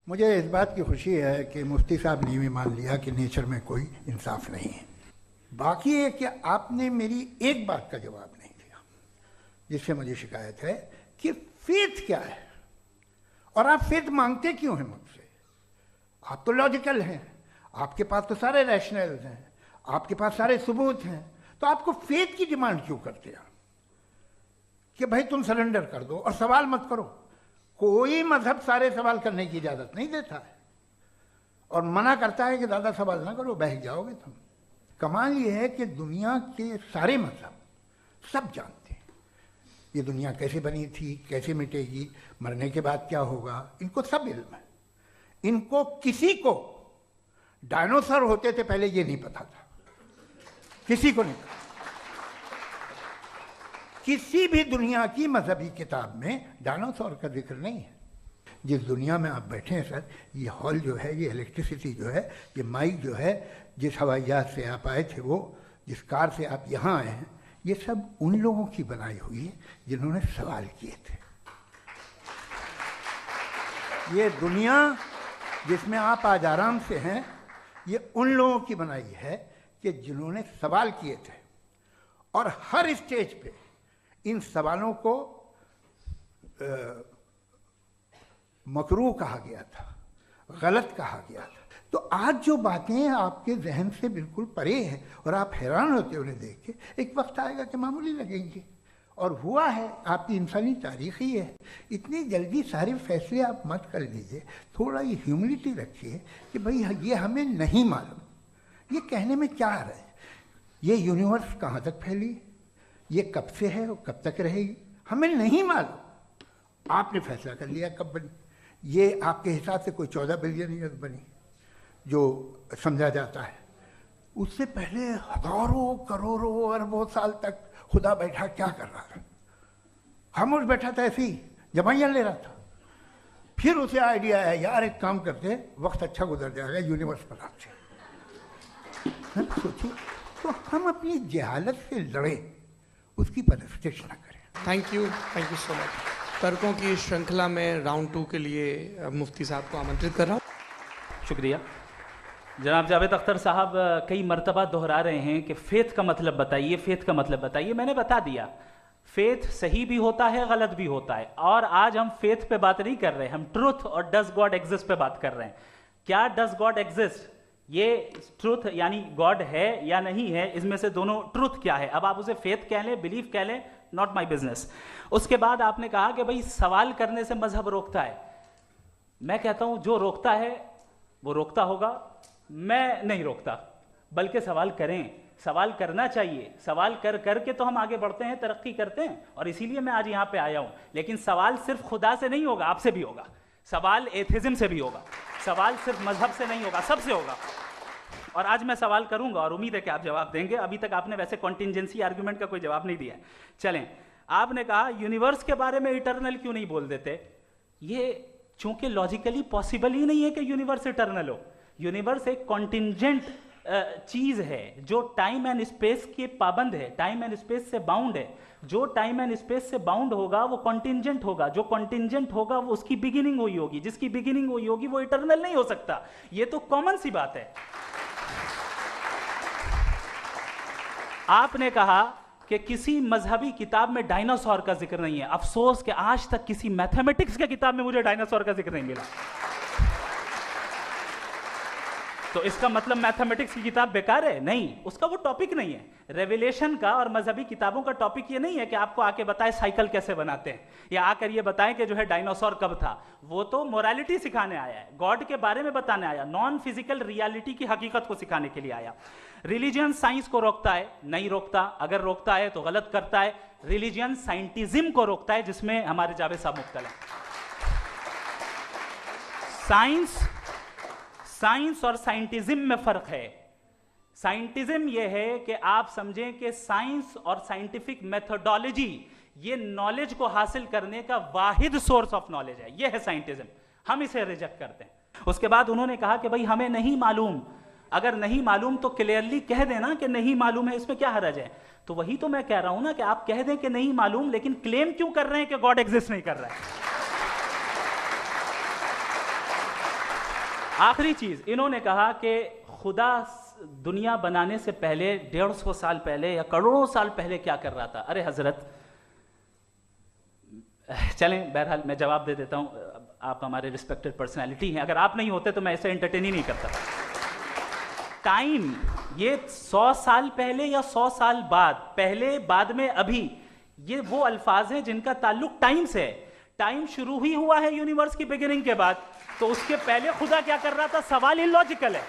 मुझे इस बात की खुशी है कि मुफ्ती साहब ने भी मान लिया कि नेचर में कोई इंसाफ नहीं है। बाकी है कि आपने मेरी एक बात का जवाब नहीं दिया, जिससे मुझे शिकायत है कि फेथ क्या है और आप फेथ मांगते क्यों हैं मुझसे। आप तो लॉजिकल हैं, आपके पास तो सारे रैशनल्स हैं, आपके पास सारे सबूत हैं, तो आपको फेथ की डिमांड क्यों करते हैं कि भाई तुम सरेंडर कर दो और सवाल मत करो। कोई मजहब सारे सवाल करने की इजाजत नहीं देता है और मना करता है कि ज़्यादा सवाल ना करो, बह जाओगे तुम। कमाल ये है कि दुनिया के सारे मजहब सब जानते हैं ये दुनिया कैसे बनी थी, कैसे मिटेगी, मरने के बाद क्या होगा, इनको सब इल्म है। इनको किसी को डायनासोर होते थे पहले ये नहीं पता था, किसी को नहीं पता। किसी भी दुनिया की मजहबी किताब में डायनासोर का जिक्र नहीं है। जिस दुनिया में आप बैठे हैं सर, ये हॉल जो है, ये इलेक्ट्रिसिटी जो है, ये माइक जो है, जिस हवाई जहाज से आप आए थे, वो जिस कार से आप यहाँ आए हैं, ये सब उन लोगों की बनाई हुई है जिन्होंने सवाल किए थे। ये दुनिया जिसमें आप आज आराम से हैं, ये उन लोगों की बनाई है कि जिन्होंने सवाल किए थे और हर स्टेज पे इन सवालों को मकरूह कहा गया था, गलत कहा गया था। तो आज जो बातें आपके जहन से बिल्कुल परे हैं और आप हैरान होते उन्हें देख के, एक वक्त आएगा कि मामूली लगेंगे। और हुआ है, आपकी इंसानी तारीख ही है। इतनी जल्दी सारे फैसले आप मत कर लीजिए, थोड़ा ये ह्यूमिलिटी रखिए कि भाई ये हमें नहीं मालूम। ये कहने में क्या आ रहा है, ये यूनिवर्स कहाँ तक फैली, ये कब से है और कब तक रहेगी, हमें नहीं मालूम। आपने फैसला कर लिया कब बनी। ये आपके हिसाब से कोई 14 बिलियन ईयर बनी जो समझा जाता है। उससे पहले हजारों करोड़ों अरबों साल तक खुदा बैठा क्या कर रहा था? खामोश बैठा था, ऐसे ही जमाइयाँ ले रहा था। फिर उसे आइडिया आया, यार एक काम करते, वक्त अच्छा गुजर जाएगा, यूनिवर्स बनाते। सोचिए, तो हम अपनी जहालत से लड़े, उसकी परस्तिश न करें। Thank you so much. तर्कों की श्रृंखला में राउंड 2 के लिए मुफ्ती साहब को आमंत्रित कर रहा हूँ। शुक्रिया। जनाब जावेद अख्तर साहब कई मरतबा दोहरा रहे हैं कि फेथ का मतलब बताइए, फेथ का मतलब बताइए। मैंने बता दिया, फेथ सही भी होता है, गलत भी होता है। और आज हम फेथ पे बात नहीं कर रहे, हम ट्रुथ और डज गॉड एग्जिस्ट पे बात कर रहे हैं। क्या डज गॉड एग्जिस्ट, ये ट्रुथ यानी गॉड है या नहीं है, इसमें से दोनों ट्रुथ क्या है। अब आप उसे फेथ कह लें, बिलीफ कह लें, नॉट माई बिजनेस। उसके बाद आपने कहा कि भाई सवाल करने से मजहब रोकता है। मैं कहता हूं जो रोकता है वो रोकता होगा, मैं नहीं रोकता। बल्कि सवाल करें, सवाल करना चाहिए। सवाल कर करके तो हम आगे बढ़ते हैं, तरक्की करते हैं, और इसीलिए मैं आज यहां पे आया हूं। लेकिन सवाल सिर्फ खुदा से नहीं होगा, आपसे भी होगा। सवाल एथिज्म से भी होगा, सवाल सिर्फ मजहब से नहीं होगा, सबसे होगा। और आज मैं सवाल करूंगा और उम्मीद है कि आप जवाब देंगे। अभी तक आपने वैसे कॉन्टिंजेंसी आर्गुमेंट का कोई जवाब नहीं दिया। चलें, आपने कहा यूनिवर्स के बारे में इटर्नल क्यों नहीं बोल देते। ये चूंकि लॉजिकली पॉसिबल ही नहीं है कि यूनिवर्स इटर्नल हो। यूनिवर्स एक कॉन्टिंजेंट चीज है जो टाइम एंड स्पेस के पाबंद है, टाइम एंड स्पेस से बाउंड है। जो टाइम एंड स्पेस से बाउंड होगा वो कॉन्टिंजेंट होगा, जो कॉन्टिंजेंट होगा वो उसकी बिगिनिंग हुई होगी, जिसकी बिगिनिंग हुई होगी वो इटर्नल नहीं हो सकता। ये तो कॉमन सी बात है। आपने कहा कि किसी मजहबी किताब में डायनासोर का जिक्र नहीं है। अफसोस कि आज तक किसी मैथमेटिक्स की किताब में मुझे डायनासोर का जिक्र नहीं मिला। तो इसका मतलब मैथमेटिक्स की किताब बेकार है? नहीं, उसका वो टॉपिक नहीं है। रेवलेशन का और मजहबी किताबों का टॉपिक ये नहीं है कि आपको आके बताए साइकिल कैसे बनाते हैं, या आकर ये बताएं कि जो है डायनासोर कब था। वो तो मोरालिटी सिखाने आया है, गॉड के बारे में बताने आया, नॉन फिजिकल रियलिटी की हकीकत को सिखाने के लिए आया। रिलीजियन साइंस को रोकता है? नहीं रोकता। अगर रोकता है तो गलत करता है। रिलीजियन साइंटिज्म को रोकता है, जिसमें हमारे जावेद साहब मुब्तला हैं। साइंस और साइंटिज्म में फर्क है। साइंटिज्म यह है कि आप समझें कि साइंस और साइंटिफिक मेथोडोलॉजी ये नॉलेज को हासिल करने का वाहिद सोर्स ऑफ नॉलेज है। यह है साइंटिज्म। हम इसे रिजेक्ट करते हैं। उसके बाद उन्होंने कहा कि भाई हमें नहीं मालूम। अगर नहीं मालूम तो क्लियरली कह देना कि नहीं मालूम है, इसमें क्या हर्ज है। तो वही तो मैं कह रहा हूं ना कि आप कह दें कि नहीं मालूम, लेकिन क्लेम क्यों कर रहे हैं कि गॉड एग्जिस्ट नहीं कर रहा है। आखिरी चीज, इन्होंने कहा कि खुदा दुनिया बनाने से पहले 150 साल पहले या करोड़ों साल पहले क्या कर रहा था। अरे हजरत, चलें बहरहाल मैं जवाब दे देता हूं, आप हमारे रिस्पेक्टेड पर्सनालिटी हैं, अगर आप नहीं होते तो मैं ऐसे एंटरटेन ही नहीं करता। टाइम, ये 100 साल पहले या 100 साल बाद, पहले बाद में अभी, ये वो अल्फाज हैं जिनका ताल्लुक टाइम से है। टाइम शुरू ही हुआ है यूनिवर्स की बिगिनिंग के बाद, तो उसके पहले खुदा क्या कर रहा था, सवाल इलॉजिकल है,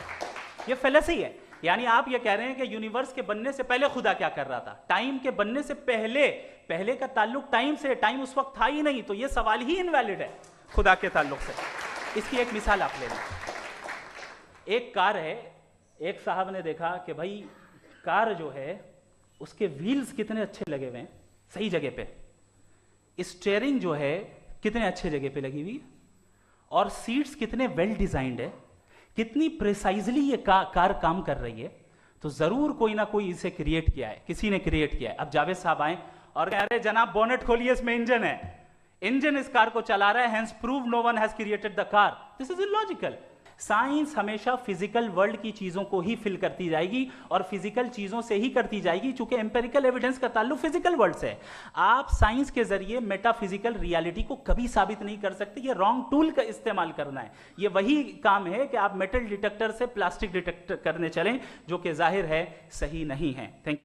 ये फेलेसी है। यानी आप ये कह रहे हैं कि यूनिवर्स के बनने से पहले खुदा क्या कर रहा था, टाइम के बनने से पहले, पहले का ताल्लुक टाइम से, टाइम उस वक्त था ही नहीं, तो ये सवाल ही इनवैलिड है खुदा के ताल्लुक से। इसकी एक मिसाल आप ले लें। एक कार है, एक साहब ने देखा कि भाई कार जो है उसके व्हील्स कितने अच्छे लगे हुए हैं सही जगह पे, स्टीयरिंग जो है कितने अच्छे जगह पे लगी हुई, और सीट्स कितने वेल डिजाइंड है, कितनी प्रिसाइजली ये कार काम कर रही है, तो जरूर कोई ना कोई इसे क्रिएट किया है, किसी ने क्रिएट किया है। अब जावेद साहब आए और कह रहे जनाब बोनेट खोलिए, इसमें इंजन है, इंजन इस कार को चला रहा है, hence proved no one has created the car. This is illogical. Science हमेशा फिजिकल वर्ल्ड की चीजों को ही फिल करती जाएगी और फिजिकल चीजों से ही करती जाएगी, चूंकि एम्पेरिकल एविडेंस का ताल्लुक फिजिकल वर्ल्ड से है। आप साइंस के जरिए मेटाफिजिकल रियलिटी को कभी साबित नहीं कर सकते, ये रॉन्ग टूल का इस्तेमाल करना है। ये वही काम है कि आप मेटल डिटेक्टर से प्लास्टिक डिटेक्टर करने चलें, जो कि जाहिर है सही नहीं है। Thank you.